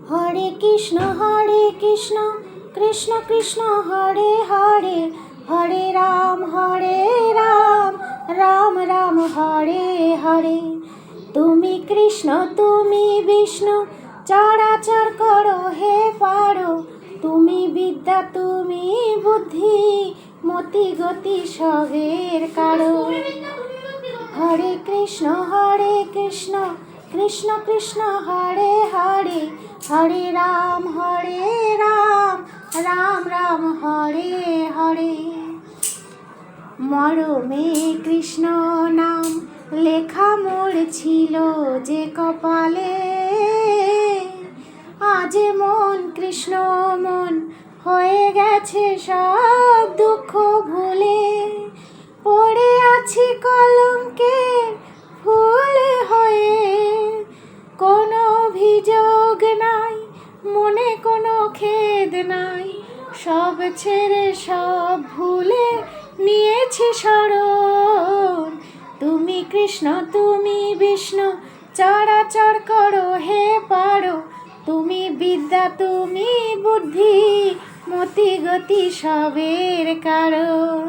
হরে কৃষ্ণ কৃষ্ণ কৃষ্ণ হরে হরে, হরে রাম রাম রাম হরে হরে। তুমি কৃষ্ণ তুমি বিষ্ণু, চরাচর করো হে পারো। তুমি বিদ্যা তুমি বুদ্ধি, মতি গতি সবের কারণ। হরে কৃষ্ণ কৃষ্ণ কৃষ্ণ হরে হরে, হরে রাম রাম রাম হরে হরে। মরমে কৃষ্ণ নাম লেখা মোর ছিল যে কপালে, আজ মন কৃষ্ণ মন হয়ে গেছে সব দুঃখ ভুলে। পড়ে আছি কলঙ্কের ফুল হয়ে, কোনো অভিযোগ নাই মনে, কোনো খেদ নাই। সব ছেড়ে সব ভুলে নিয়েছি শরণ। তুমি কৃষ্ণ তুমি বিষ্ণু, চরাচর করো হে পারো। তুমি বিদ্যা তুমি বুদ্ধি, মতি গতি সবের কারণ।